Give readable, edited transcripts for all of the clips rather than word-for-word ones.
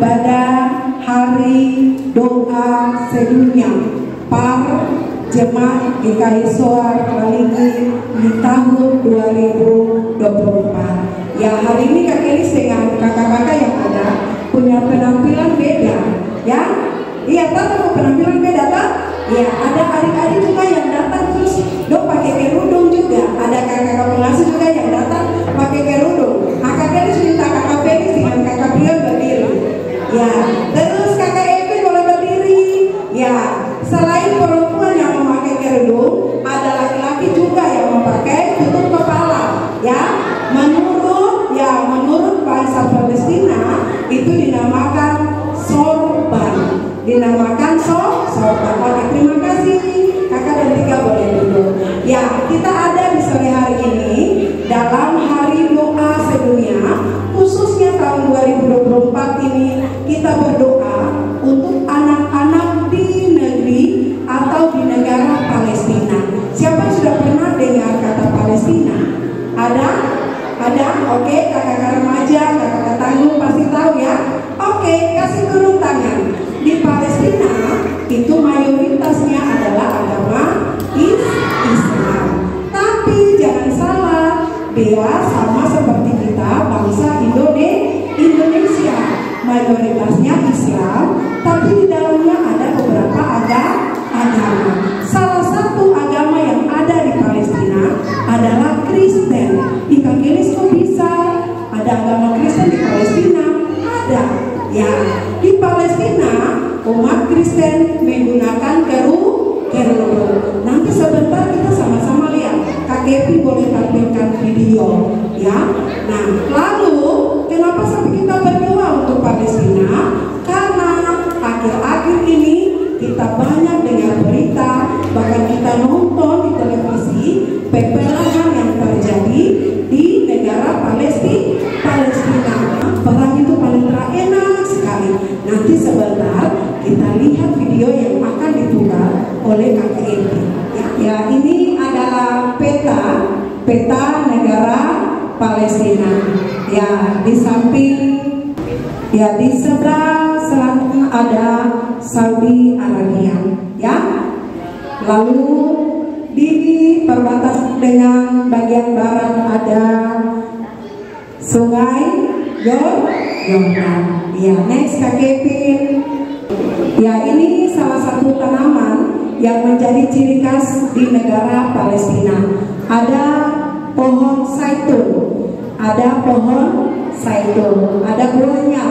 ibadah Hari Doa Sedunia Par Jemaat GKI Soar Baligi di tahun 2024. Ya, hari ini Kak Elis dengan kakak-kakak yang ada punya penampilan beda, ya. Iya, tahu penampilan beda tak? Ya, ada adik-adik juga yang datang terus dok pakai kerudung juga. Ada kakak-kakak pengasuh juga yang datang pakai kerudung. Nah, Kak Elis minta kakak Felis dengan kakak Brian berdiri. Ya, terus kakak Evi boleh berdiri. Ya, selain perempuan yang memakai kerudung, ada laki-laki juga yang memakai tutup kepala. Ya, menurut bahasa Palestina itu dinamakan sorban. Sorban. Oke, terima kasih kakak dan Tika, boleh duduk. Ya, kita ada di sore hari ini dalam Hari Doa Sedunia, khususnya tahun 2024 ini kita berdoa untuk anak-anak di negeri atau di negara Palestina. Siapa yang sudah pernah dengar kata Palestina? Ada? Oke, kakak-kakak remaja, kakak-kakak tangguh pasti tahu ya. Oke, kasih turun tangan. Di Palestina itu mayoritasnya adalah agama Islam. Tapi jangan salah, dia sama seperti kita bangsa Indonesia. Mayoritasnya Islam, tapi di dalamnya ada beberapa agama. Salah satu agama yang ada di Palestina adalah Kristen. Kak Elis kok bisa ada agama Kristen di Palestina? Ada. Ya, di Palestina umat Kristen menggunakan kerudung. Nanti sebentar kita sama-sama lihat. Kak Evi boleh tampilkan video, ya. Nah, lalu kenapa sampai kita berdoa untuk Palestina? Karena akhir-akhir ini kita banyak dengar berita, bahkan kita nonton di televisi peperangan yang terjadi di negara Palestina. Perang itu paling enak sekali. Nanti sebentar kita lihat video yang akan diputar oleh Kak Evi. Ya, ini adalah peta negara Palestina. Ya, di samping, ya di sebelah selatan ada Saudi Arabia. Ya, lalu di perbatasan dengan bagian barat ada Sungai Yordan. Ya, next Kak Kevin. Ya, ini salah satu tanaman yang menjadi ciri khas di negara Palestina. Ada pohon zaitun. Ada buahnya.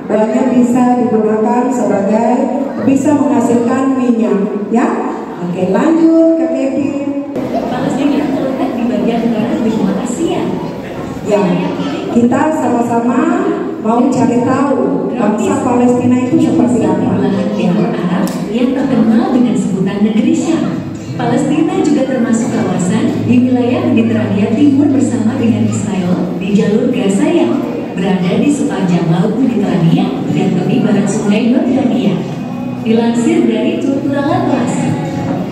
Buahnya bisa digunakan sebagai, bisa menghasilkan minyak. Ya, oke, lanjut Kak Kevin. Palestina terletak di bagian barat benua Asia. Ya, kita sama-sama mau cari tahu bangsa Palestina itu seperti apa. Belahan timur Arab yang terkenal dengan sebutan negeri Syam. Palestina juga termasuk kawasan di wilayah Mediterania Timur bersama dengan Israel di jalur Gaza yang berada di sepanjang laut Mediterania dan tepi barat Sungai Yordania. Dilansir dari Cultural Atlas,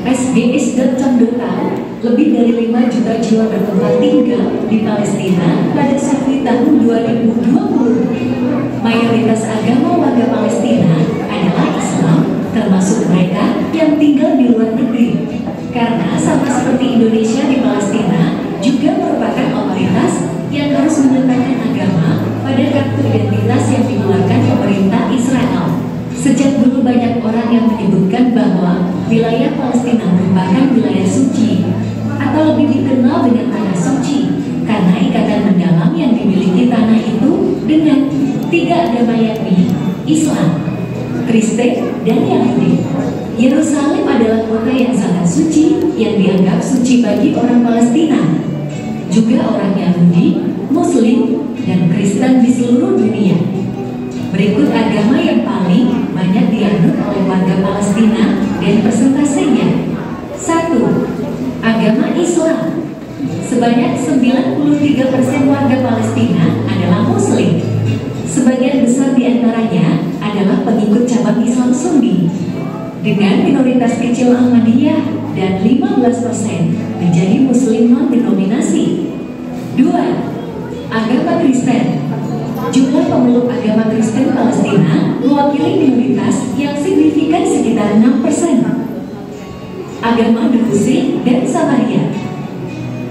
sgs.com.au, lebih dari 5 juta jiwa bertempat tinggal di Palestina pada Sabtu tahun 2020. Mayoritas agama warga Palestina adalah Islam, termasuk mereka yang tinggal di luar negeri. Karena sama seperti Indonesia di Palestina juga merupakan otoritas yang harus meletakkan agama pada kartu identitas yang dikeluarkan pemerintah Israel. Sejak dulu banyak orang yang menyebutkan bahwa wilayah Palestina merupakan wilayah suci atau lebih dikenal dengan tanah suci karena ikatan mendalam yang dimiliki tanah itu dengan 3 agama, yakni Islam, Kristen, dan Yahudi. Yerusalem adalah kota yang sangat suci yang dianggap suci bagi orang Palestina, juga orang Yahudi, Muslim, dan Kristen di seluruh dunia. Berikut agama yang paling banyak dianut oleh warga Palestina dan persentasenya. 1. Agama Islam. Sebanyak 93% warga Palestina adalah Muslim. Sebagian besar di antaranya adalah pengikut cabang Islam Sunni, dengan minoritas kecil Ahmadiyah dan 15% menjadi Muslim non-denominasi. 2. Agama Kristen. Jumlah pemeluk agama Kristen Palestina mewakili minoritas yang signifikan sekitar 6%. Agama Drusik dan Samaria.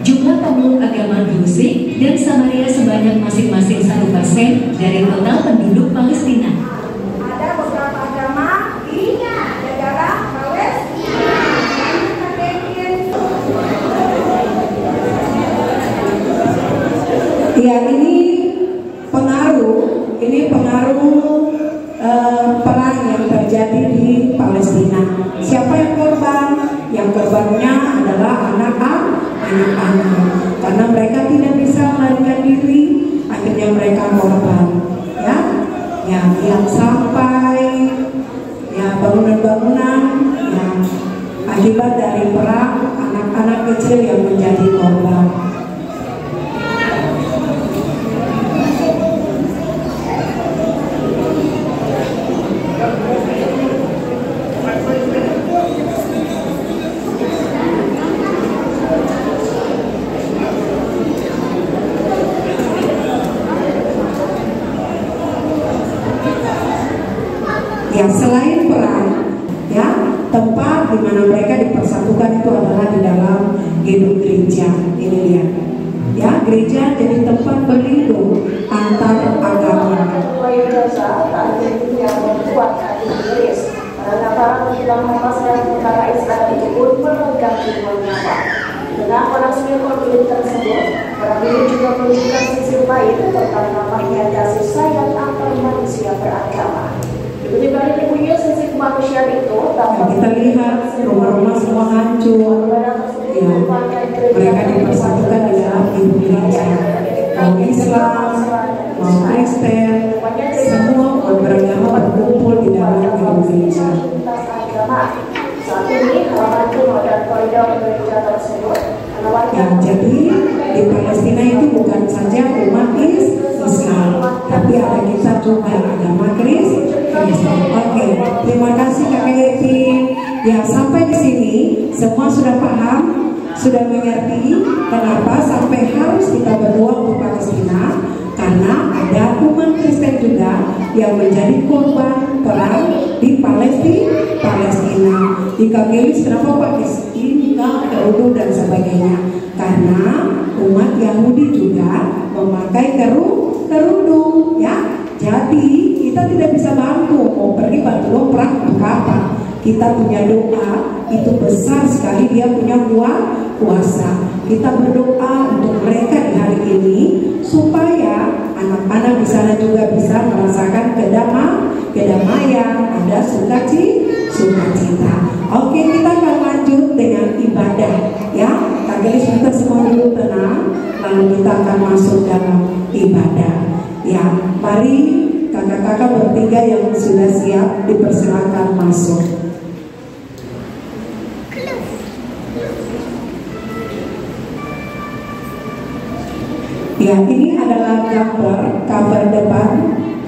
Jumlah pemeluk agama Drusik dan Samaria sebanyak masing-masing 1% dari total penduduk Palestina. Ada beberapa agama di negara Palestina. Ya, ini pengaruh perang yang terjadi di Palestina. Siapa yang korban? Yang korbannya adalah anak-anak, karena mereka tidak bisa melarikan diri, akhirnya mereka korban. Ya, yang sampai bangunan-bangunan yang akibat dari perang, anak-anak kecil yang menjadi korban. Ya, selain perang, ya, tempat di mana mereka dipersatukan itu adalah di dalam gedung gereja. Ini dia, ya, gereja jadi tempat berlindung antar agama. Karena para penjilang Hamas dan tentara Israel itu pun memegang judulnya. Dengan koneksi konflik tersebut, orang ini juga menunjukkan sisi lain tentang namanya kasih sayang antar manusia beragama. Di balik ibunya sisi kemanusiaan itu, kita lihat rumah-rumah semua hancur. Ya, mereka dipersatukan di dalam gedung gereja. Mau Islam, mau Kristen, semua beragama berkumpul di dalam gedung gereja. Saat ini halaman rumah dan koridor gereja tersebut. Ya, jadi di Palestina itu bukan saja umat Islam, tapi ada kita juga agama Kristen. Oke, terima kasih Kakak Evi. Ya, sampai di sini semua sudah paham, sudah mengerti kenapa sampai harus kita berdoa untuk Palestina, karena ada umat Kristen juga yang menjadi korban perang di Palestina. Di Kagelis kenapa pakai skinka, kerudung dan sebagainya? Karena umat Yahudi juga memakai kerudung, ya. Jadi kita tidak bisa bantu, mau pergi bantu perang untuk apa? Kita punya doa itu besar sekali, dia punya kuasa. Kita berdoa untuk mereka di hari ini supaya anak-anak di sana juga bisa merasakan kedamaian, ada sukacita. Oke, kita akan lanjut dengan ibadah, ya. Kali kita semua dulu tenang, lalu kita akan masuk dalam ibadah. Ya, mari kakak-kakak bertiga yang sudah siap dipersilakan masuk. Ya, ini adalah cover depan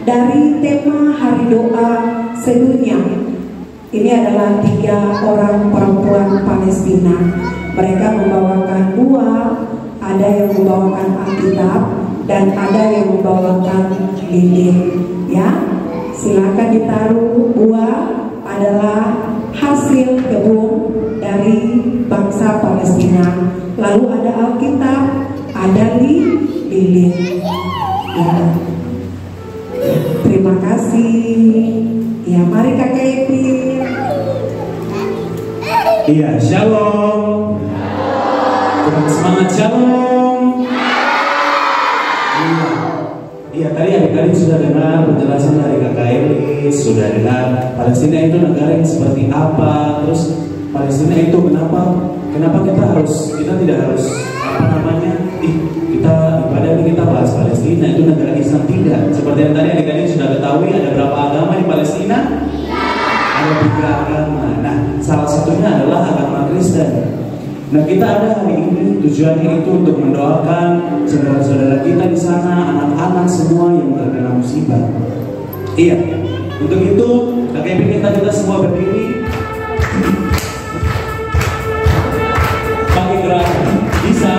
dari tema Hari Doa Sedunia. Ini adalah 3 orang perempuan Palestina. Mereka membawakan buah, ada yang membawakan Alkitab, dan ada yang membawakan lilin. Ya, silakan ditaruh. Buah adalah hasil kebun dari bangsa Palestina. Lalu ada Alkitab, ada lilin. Ya, terima kasih. Ya, mari Kakak Evi. Iya, shalom. Kurang semangat, shalom. Iya, tadi adik-adik sudah dengar penjelasan dari Kakak Elis, sudah dengar Palestina itu negara yang seperti apa, terus Palestina itu kenapa kita tidak harus kita ibadah ini kita bahas Palestina itu negara Islam, tidak. Seperti yang tadi adik-adik sudah ketahui, ada berapa agama di Palestina? Ada 3 agama. Nah, salah satunya adalah agama Kristen. Nah, kita ada hari ini tujuannya itu untuk mendoakan saudara-saudara kita di sana, anak-anak semua yang terkena musibah. Iya, untuk itu kakek kita semua berdiri. Pakai gerakan bisa.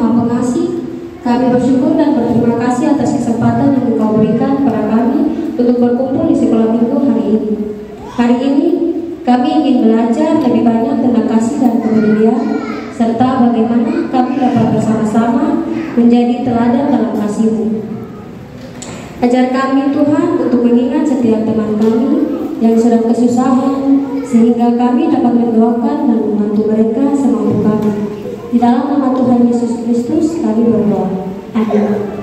Maha Pengasih, kami bersyukur dan berterima kasih atas kesempatan yang Engkau berikan kepada kami untuk berkumpul di sekolah minggu hari ini. Hari ini kami ingin belajar lebih banyak tentang kasih dan kepedulian, serta bagaimana kami dapat bersama-sama menjadi teladan dalam kasih-Mu. Ajar kami Tuhan untuk mengingat setiap teman kami yang sedang kesusahan, sehingga kami dapat mendoakan dan membantu mereka semampu kami. Di dalam nama Tuhan Yesus Kristus kami berdoa. Amin.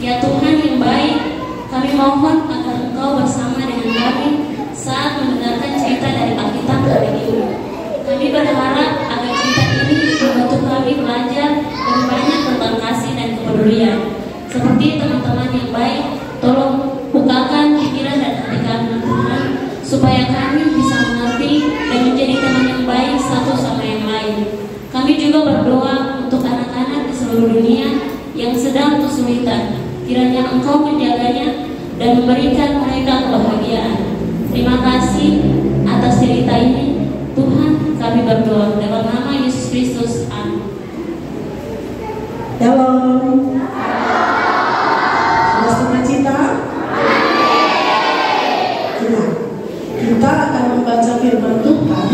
Ya Tuhan yang baik, kami mohon agar Engkau bersama dengan kami saat mendengarkan cerita dari Alkitab hari ini. Kami berharap agar cerita ini membantu kami belajar lebih banyak tentang kasih dan kepedulian. Seperti teman-teman yang baik, tolong bukakan pikiran dan hati kami Tuhan, supaya kami bisa mengerti dan menjadi teman yang baik satu sama yang lain. Kami juga berdoa untuk anak-anak di seluruh dunia yang sedang kesulitan. Kiranya Engkau menjaganya dan memberikan mereka kebahagiaan. Terima kasih atas cerita ini. Tuhan, kami berdoa dalam nama Yesus Kristus. Amin. Shalom. Sudah sukacita? Kita akan membaca firman Tuhan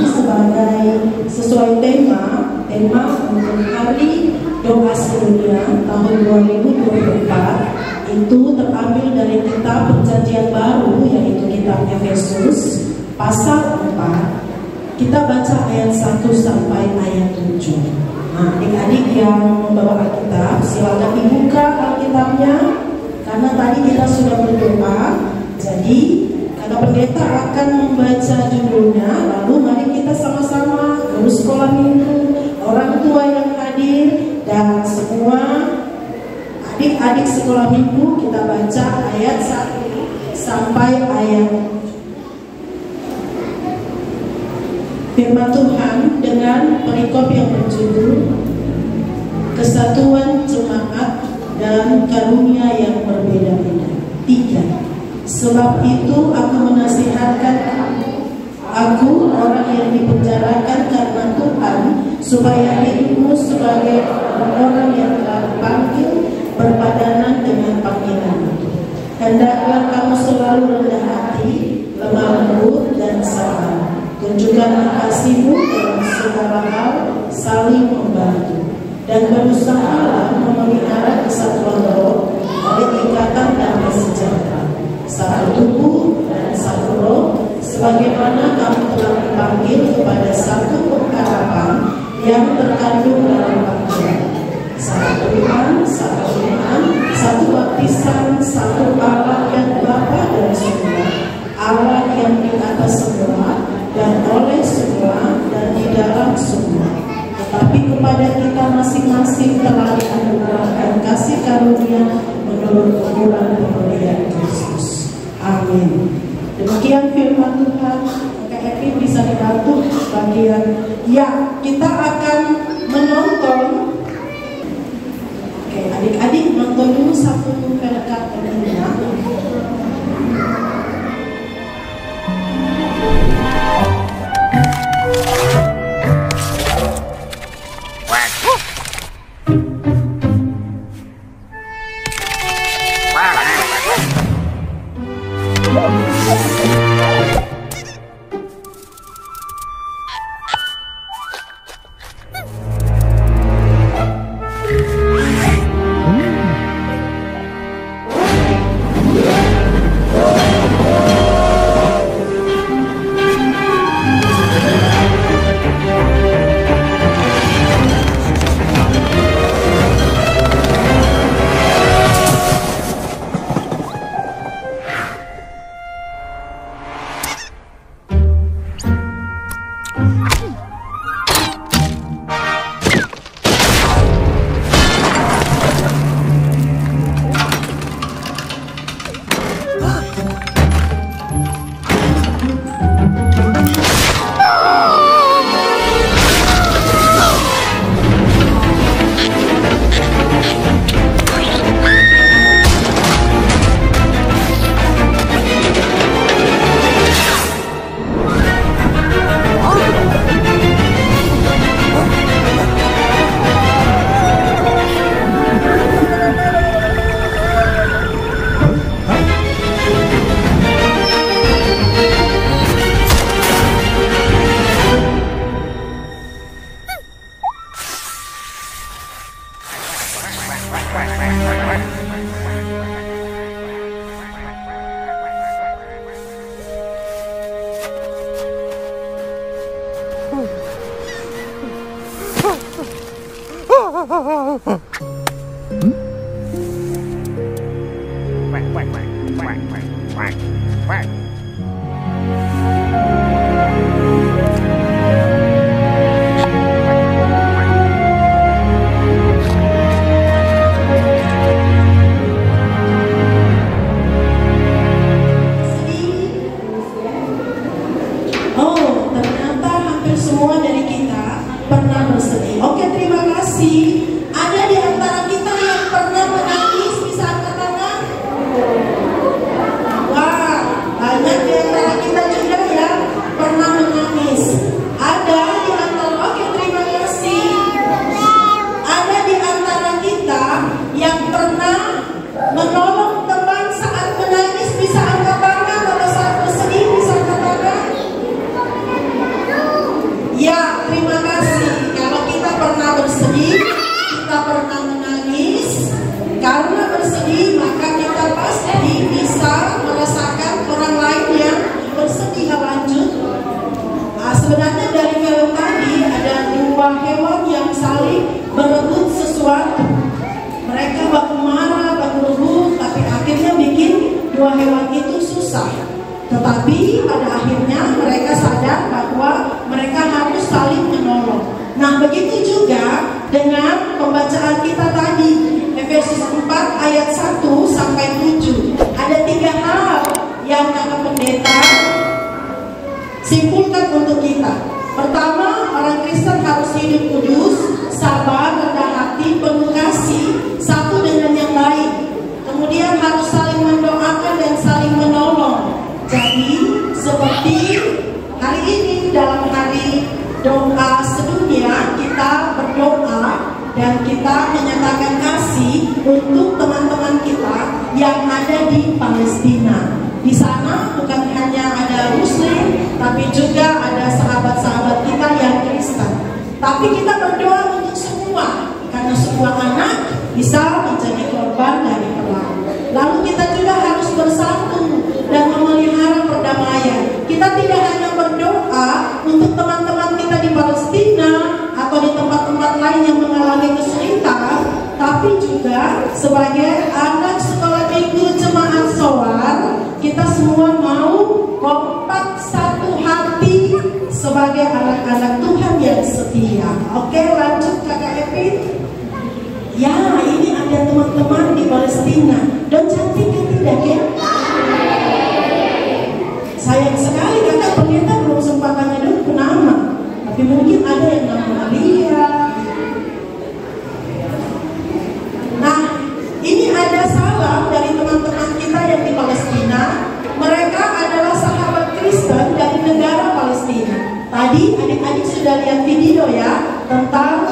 sesuai tema untuk hari doa sedunia tahun 2024. Itu terambil dari kitab Perjanjian Baru, yaitu kitab Efesus pasal 4. Kita baca ayat 1 sampai ayat 7. Nah, adik-adik yang membawa Alkitab, silakan dibuka Alkitabnya, karena tadi kita sudah berdoa. Jadi Kakak Pendeta akan membaca judulnya, lalu mari kita sama-sama guru sekolah minggu, orang tua yang hadir, dan semua adik-adik sekolah minggu, kita baca ayat 1 sampai ayat 7. Firman Tuhan dengan perikop yang berjudul Kesatuan Jemaat dan Karunia yang Berbeda-Beda. 3. Sebab itu aku menasihatkan aku orang yang dipenjarakan karena Tuhan, supaya hidupmu sebagai orang yang telah dipanggil berpadanan dengan panggilan itu. Hendaklah kamu selalu rendah hati, lemah lembut dan sabar. Tunjukkanlah kasihmu dalam segala hal, saling membantu, dan berusahalah memelihara kesatuan roh oleh ikatan damai sejahtera. Satu tubuh dan satu roh, sebagaimana kamu telah dipanggil kepada satu pengharapan yang terkandung dalam panggilan. Satu Tuhan, satu iman, satu baptisan, satu Allah yang Bapa dari surga, Allah yang di atas semua dan oleh semua dan di dalam semua. Tetapi kepada kita masing-masing telah dianugerahkan kasih karunia menurut ukuran pemberian Kristus. Amin. Demikian firman Tuhan. Kak Evi bisa dibantu bagian. Ya, kita akan menonton. Oke, adik-adik nonton dulu satu film kartunnya. ayat 1 sampai 7. Ada 3 hal yang kakak pendeta simpulkan untuk kita. Pertama, orang Kristen harus hidup kudus, sabar, rendah hati, penuh kasih satu dengan yang lain. Kemudian harus saling mendoakan dan saling menolong. Jadi seperti hari ini dalam hari doa sedunia, kita berdoa dan kita menyatakan kasih untuk teman-teman kita yang ada di Palestina. Di sana bukan hanya ada Muslim, tapi juga ada sahabat-sahabat kita yang Kristen. Tapi kita berdoa untuk semua, karena semua anak bisa menjadi korban dari perang. Lalu kita juga harus bersatu dan memelihara perdamaian. Kita tidak hanya berdoa untuk teman-teman kita di Palestina atau di tempat-tempat lain yang mengalami kesulitan, tapi juga sebagai anak sekolah minggu jemaat Soar, kita semua mau kompak satu hati sebagai anak-anak Tuhan yang setia. Oke, lanjut kakak Epi. Ya, ini ada teman-teman di Palestina. Dan cantik kan tidak ya? Sayang sekali kakak pendeta belum sempat tanya dulu nama. Tapi mungkin ada yang nama Maria. Nah, ini ada salam dari teman-teman kita yang di Palestina. Mereka adalah sahabat Kristen dari negara Palestina. Tadi adik-adik sudah lihat video ya tentang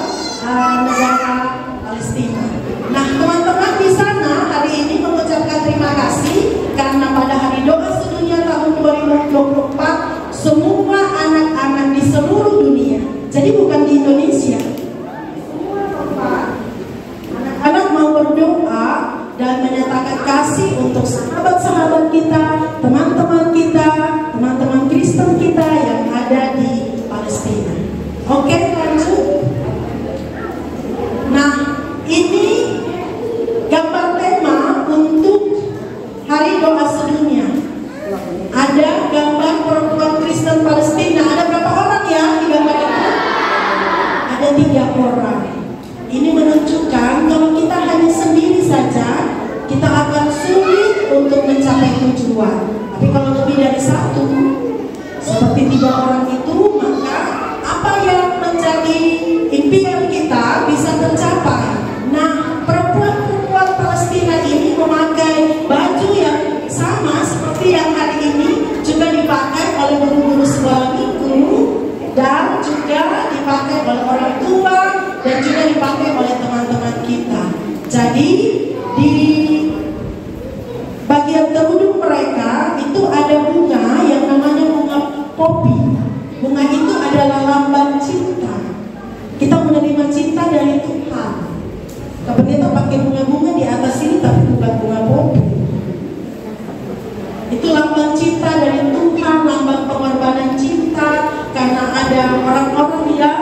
negara Palestina. Nah, teman-teman di sana hari ini mengucapkan terima kasih karena pada hari doa sedunia tahun 2024 semua anak-anak di seluruh dunia. Jadi bukan di Indonesia. Anak-anak mau berdoa dan menyatakan kasih untuk sahabat-sahabat kita, teman-teman kita, teman-teman Kristen kita yang ada di Palestina. Oke, lanjut. Nah, ini gambar tema untuk hari doa sedunia. Ada gambar perempuan Kristen Palestina. Ada berapa orang ya di gambar itu? Ada 3 orang. Ini menunjukkan kalau kita hanya sendiri saja, kita akan sulit untuk mencapai tujuan. Tapi kalau lebih dari 1, seperti 3 orang itu, maka apa yang menjadi impian kita bisa tercapai. Nah, perempuan-perempuan Palestina ini memakai baju yang sama seperti yang hari ini juga dipakai oleh guru-guru sekolah minggu dan juga dipakai oleh orang tua dan juga dipakai oleh teman-teman kita. Jadi di bagian kerudung mereka itu ada bunga yang namanya bunga popi. Bunga itu adalah lambang cinta. Kita menerima cinta dari Tuhan. Pendeta pakai bunga-bunga di atas ini tapi bukan bunga popi. Itu lambang cinta dari Tuhan, lambang pengorbanan cinta, karena ada orang-orang yang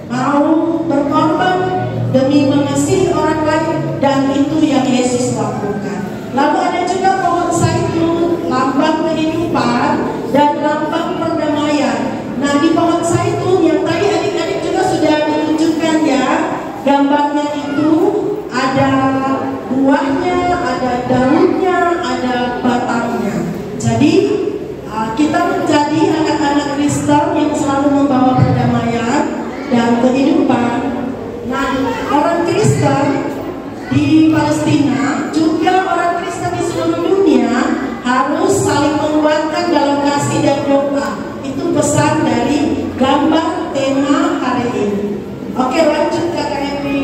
mau berkorban demi mengasihi orang lain, dan itu yang Yesus lakukan. Lalu ada juga pohon zaitun, lambang kehidupan dan lambang perdamaian. Nah, di pohon zaitun yang tadi adik-adik juga sudah ditunjukkan ya, gambarnya itu ada buahnya, ada daunnya, ada batangnya. Jadi kita menjadi anak-anak Kristen yang selalu membawa perdamaian dan kehidupan. Nah, orang Kristen di Palestina, juga orang Kristen di seluruh dunia harus saling menguatkan dalam kasih dan doa. Itu pesan dari gambar tema hari ini. Oke, lanjut kakak Epi.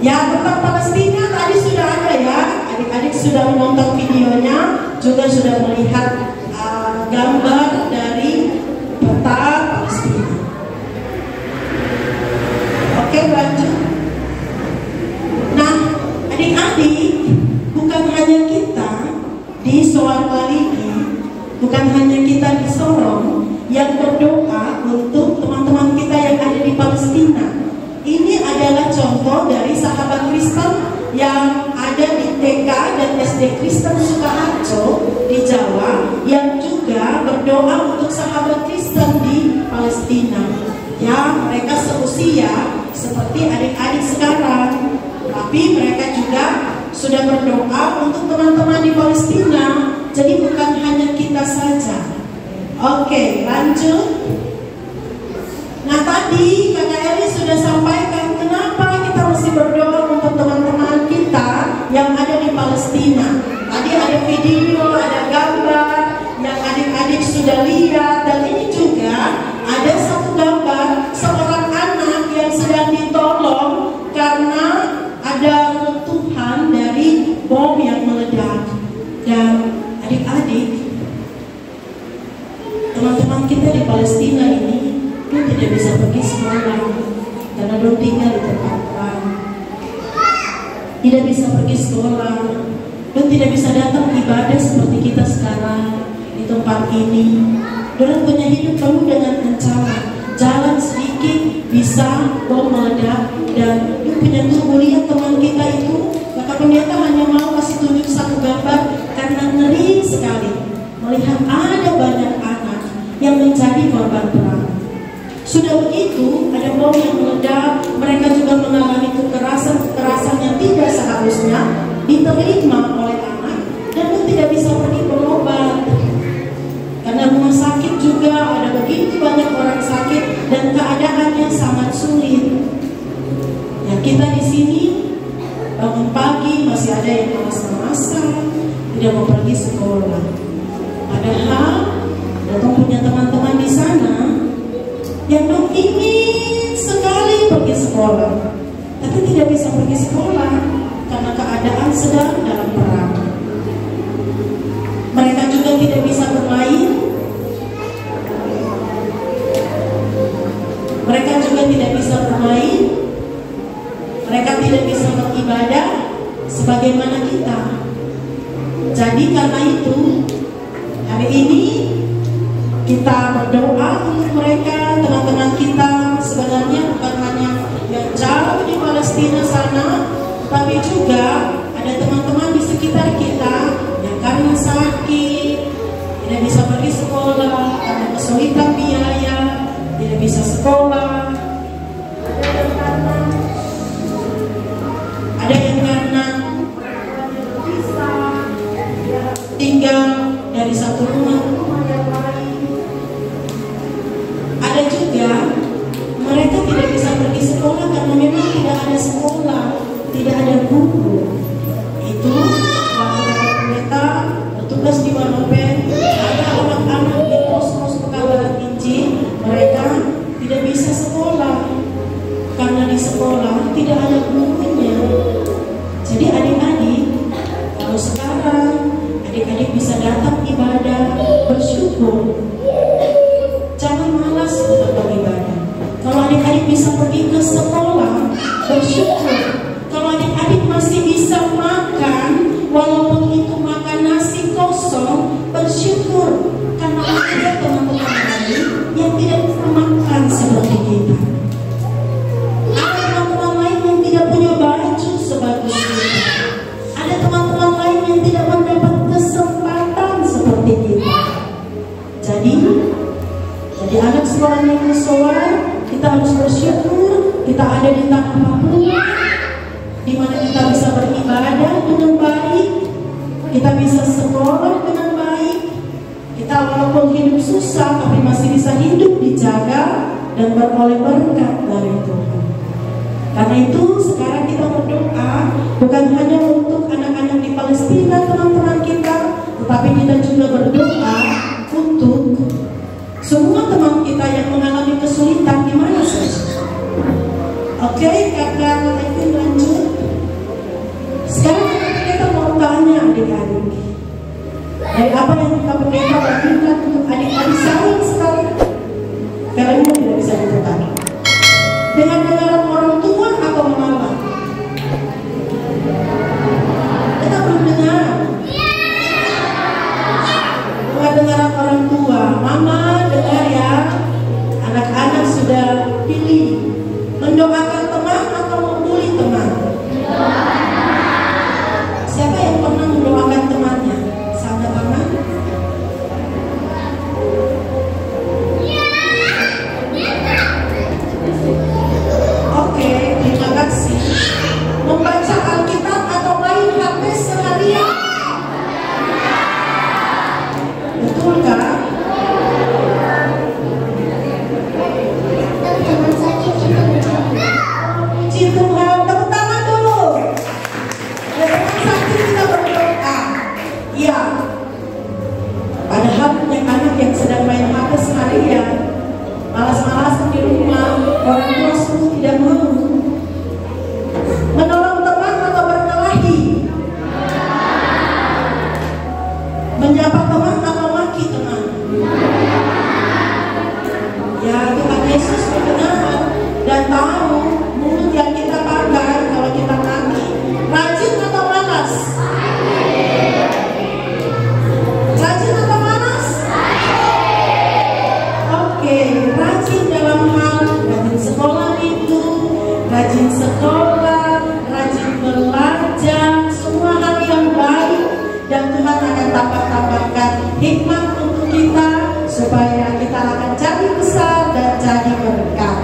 Ya, tentang Palestina tadi sudah ada ya. Adik-adik sudah menonton videonya, juga sudah melihat gambar dari peta Palestina. Oke, lanjut. Nah, adik-adik, bukan hanya kita di Soar Waligi, bukan hanya kita di Sorong yang berdoa untuk teman-teman kita yang ada di Palestina. Ini adalah contoh dari sahabat Kristen yang ada di TK dan SD Kristen Sukaharjo di Jawa, yang juga berdoa untuk sahabat Kristen di Palestina. Ya, mereka seusia seperti adik-adik sekarang, tapi mereka juga sudah berdoa untuk teman-teman di Palestina. Jadi bukan hanya kita saja. Oke, lanjut. Nah, tadi Kakak Eli sudah sampaikan kenapa kita mesti berdoa untuk teman-teman kita yang ada di Palestina. Tadi ada video, ada gambar yang adik-adik sudah lihat, dan ini juga ada satu gambar seorang anak yang sedang ditolong karena ada runtuhan dari bom yang meledak. Dan adik-adik, teman-teman kita di Palestina ini tidak bisa pergi sekolah karena belum tinggal di tempat perang. Tidak bisa pergi sekolah dan tidak bisa datang ibadah seperti kita sekarang di tempat ini. Dorang punya hidup penuh dengan ancaman. Jalan sedikit bisa bom meledak. Dan punya tubuh, lihat teman kita itu, Kakak Pendeta hanya mau kasih tunjuk satu gambar karena ngeri sekali melihat ada banyak anak yang menjadi korban perang. Sudah begitu, ada bom yang meledak, mereka juga mengalami kekerasan yang tidak seharusnya diterima oleh anak, dan pun tidak bisa pergi berobat. Karena rumah sakit juga ada begitu banyak orang sakit dan keadaannya sangat sulit. Ya, kita di sini bangun pagi masih ada yang malas-malasan, tidak mau pergi sekolah. Padahal datang punya teman-teman di sana yang ingin sekali pergi sekolah, tapi tidak bisa pergi sekolah karena keadaan sedang dalam perang. Mereka juga tidak bisa bermain. Mereka juga tidak bisa bermain. Mereka tidak bisa beribadah sebagaimana kita. Jadi karena itu, hari ini kita berdoa untuk mereka, teman-teman kita. Sebenarnya bukan hanya yang jauh di Palestina sana, tapi juga ada teman-teman di sekitar kita yang karena sakit, tidak bisa pergi sekolah, karena kesulitan biaya, tidak bisa sekolah. Ada yang karena bisa tinggal dari satu rumah ke rumah yang lain. Ada juga mereka tidak bisa pergi sekolah karena memang tidak ada sekolah, tidak ada guru. Itu waktu Kakak Pendeta bertugas di Waropen, ada anak-anak di pos-pos pekabaran Injil, mereka tidak bisa sekolah karena di sekolah tidak ada gurunya. Jadi adik-adik, kalau sekarang adik-adik bisa datang ibadah, bersyukur. Jangan malas untuk beribadah. Kalau adik-adik bisa pergi ke sekolah, bersyukur. Kalau adik-adik masih bisa makan, walaupun itu makan nasi kosong, bersyukur. Karena ada teman-teman lain yang tidak bisa makan seperti kita. Ada teman-teman lain yang tidak punya baju sebagus kita. Ada teman-teman lain yang tidak mendapat kesempatan seperti kita. Jadi anak sekolah yang bersoal, kita harus bersyukur kita ada di tanah Papua, di mana kita bisa beribadah dengan baik, kita bisa sekolah dengan baik, kita walaupun hidup susah tapi masih bisa hidup dijaga dan beroleh berkat dari Tuhan. Karena itu sekarang kita berdoa bukan hanya untuk anak-anak di Palestina, teman-teman kita, tetapi kita juga berdoa untuk semua teman kita yang mengalami kesulitan di mana saja. Oke, Kakak Levin lanjut. Sekarang kita mau tanya adik-adik, dari apa yang kita bagikan untuk adik-adik sayang sekali, filmnya tidak bisa diputar. Dengan dengaran orang tua atau mama? Kita belum dengar. Dengan dengaran orang tua, mama dengar ya. Anak-anak sudah pilih mendoakan teman atau membuli teman. Siapa yang pernah mendoakan temannya? Sama tangan. Ya, padahal punya anak yang sedang main HP seharian, malas-malasan di rumah, orang tua suruh tidak mau. Menolong teman atau berkelahi, menyapa teman atau maki teman. Ya, Tuhan Yesus mendengar dan tahu mulut yang kita pakai kalau kita maki. Rajin atau malas? Rajin atau malas? Oke, rajin dalam hal rajin sekolah itu, rajin sekolah, rajin belajar, semua hal yang baik, dan Tuhan akan tambah-tambahkan hikmat untuk kita supaya kita akan jadi besar dan jadi berkat.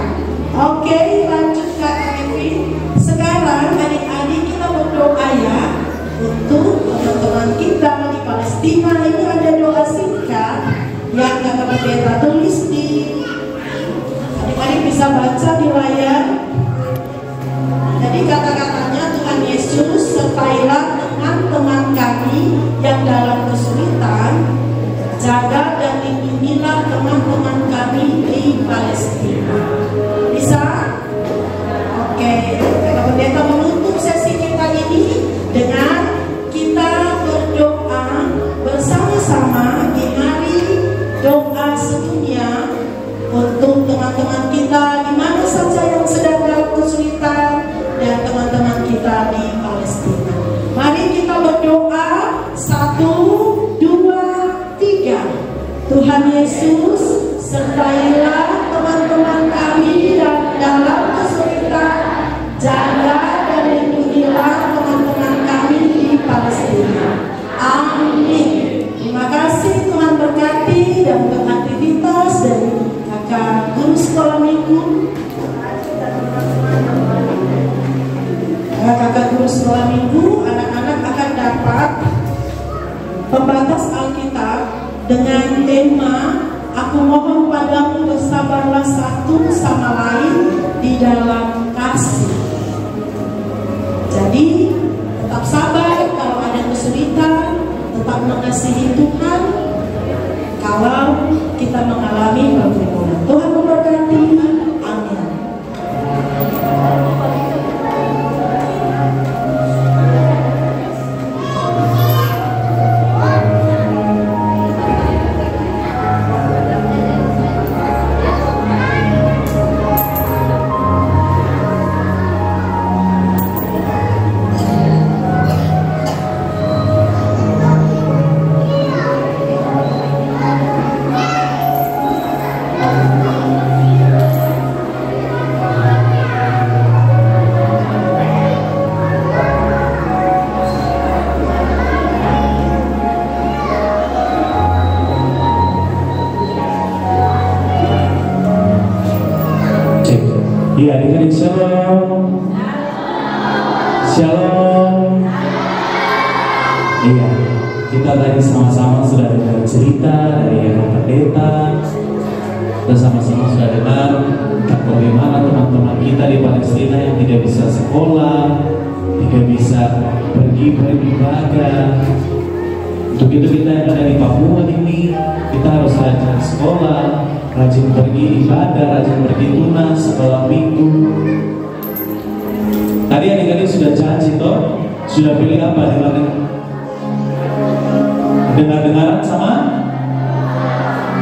Oke, lanjut Kak Kevin. Sekarang adik-adik kita berdoa ya untuk teman-teman kita di Palestina. Ini ada doa singkat yang Kakak Pendeta tulis di, adik-adik bisa baca di layar. Jadi kata-katanya, Tuhan Yesus sertailah teman-teman kami yang dalam kesulitan, jaga dan lindungilah teman-teman kami di Palestina. Bisa? Oke, Kakak Pendeta menutup sesi kita ini dengan kita berdoa bersama-sama di hari doa sedunia untuk teman-teman kita di mana saja yang sedang dalam kesulitan dan teman-teman kita di Palestina. Mari kita berdoa. 1, 2, 3. Tuhan Yesus, sertailah teman-teman kami dan dalam kesulitan, jaga dan lindungilah teman-teman kami di Palestina. Amin. Terima kasih, Tuhan berkati, dan untuk aktivitas dari kakak guru sekolah minggu. Kakak guru sekolah minggu, anak-anak akan dapat pembatas Alkitab dengan tema Aku mohon padamu bersabarlah satu sama lain di dalam kasih. Jadi tetap sabar kalau ada kesulitan, tetap mengasihi Tuhan kalau kita mengalami pergumulan. Tuhan memberkati. Amin. Iya, adik-adik shalom. Shalom. Iya, kita tadi sama-sama sudah dengar cerita dari Kakak Pendeta. Kita sama-sama sudah dengar bagaimana teman-teman kita di Palestina yang tidak bisa sekolah, tidak bisa pergi beribadah. Untuk itu kita yang ada di Papua ini, kita harus rajin sekolah, rajin pergi ibadah, rajin pergi tunas sekolah minggu. Tadi adik-adik sudah janji toh, sudah pilih apa? Dengar-dengaran sama?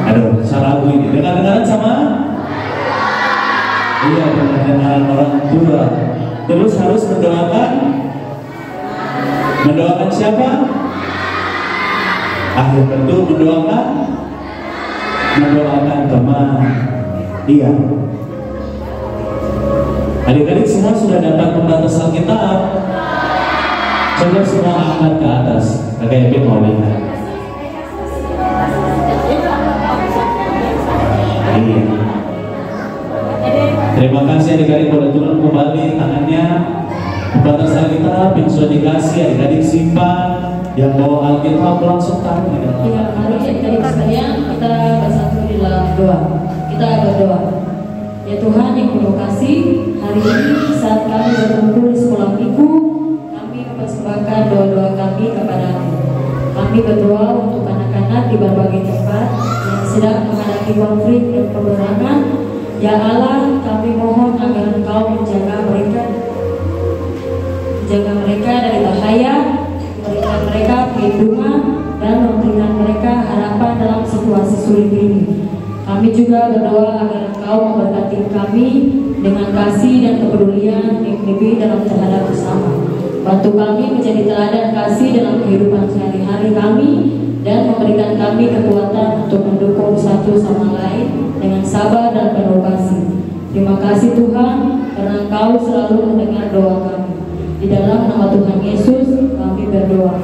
Aduh, salah aku ini. Dengar-dengaran sama? Iya, dengar-dengaran orang tua. Terus harus mendoakan? Mendoakan siapa? Akhir tentu mendoakan teman. Iya. Adik-adik semua sudah dapat pembatas Alkitab. Coba semua angkat ke atas. Kakak Epi mau lihat. Iya. Terima kasih adik-adik, boleh turun kembali tangannya. Pembatas Alkitab yang sudah dikasih adik-adik simpan. Yang bawa Alkitab langsung taruh di dalam. Iya, mari adik-adik sekalian kita bersatu di dalam doa. Kita berdoa. Ya Tuhan yang penuh kasih, hari ini saat kami berkumpul di sekolah minggu, kami mempersembahkan doa-doa kami kepada-Mu. Kami Kami berdoa untuk anak-anak di berbagai tempat yang sedang menghadapi konflik dan peperangan. Ya Allah, kami mohon agar Engkau menjaga mereka dari bahaya, memberikan mereka perlindungan, dan memberikan mereka harapan dalam situasi sulit ini. Kami juga berdoa agar Engkau memberkati kami dengan kasih dan kepedulian yang lebih dalam terhadap bersama. Bantu kami menjadi teladan kasih dalam kehidupan sehari-hari kami, dan memberikan kami kekuatan untuk mendukung satu sama lain dengan sabar dan penuh kasih. Terima kasih Tuhan, karena Engkau selalu mendengar doa kami. Di dalam nama Tuhan Yesus kami berdoa.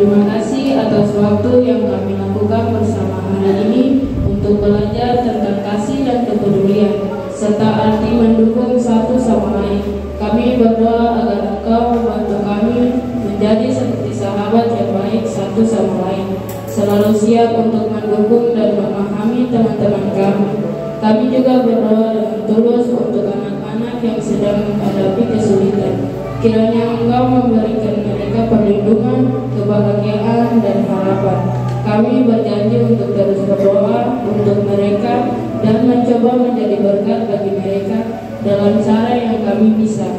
Terima kasih atas waktu yang kami lakukan bersama hari ini untuk belajar tentang kasih dan kepedulian serta arti mendukung satu sama lain. Kami berdoa agar Engkau membantu kami menjadi seperti sahabat yang baik satu sama lain, selalu siap untuk mendukung dan memahami teman-teman kami. Kami juga berdoa dengan tulus untuk anak-anak yang sedang menghadapi kesulitan. Kiranya Engkau memberikan mereka perlindungan, kebahagiaan, dan harapan. Kami berjanji untuk terus berdoa untuk mereka dan mencoba menjadi berkat bagi mereka dalam cara yang kami bisa.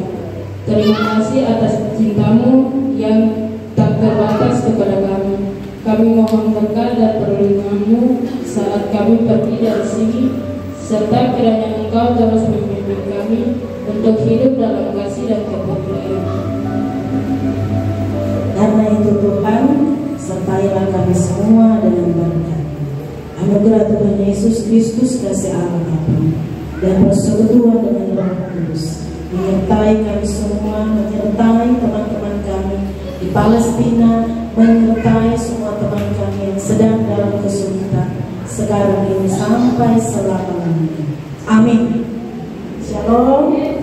Terima kasih atas cintamu yang tak terbatas kepada kami. Kami mohon berkat dan perlindunganmu saat kami pergi dari sini, serta kiranya Engkau terus memimpin kami untuk hidup dalam kasih dan kepedulian. Karena itu Tuhan, sertailah kami semua dengan berkat. Anugerah Tuhan Yesus Kristus, kasih Allah Bapa, dan persekutuan dengan Roh Kudus menyertai kami semua, menyertai teman-teman kami di Palestina, menyertai semua teman kami yang sedang dalam kesulitan sekarang ini sampai selama-lamanya. Amin. Shalom.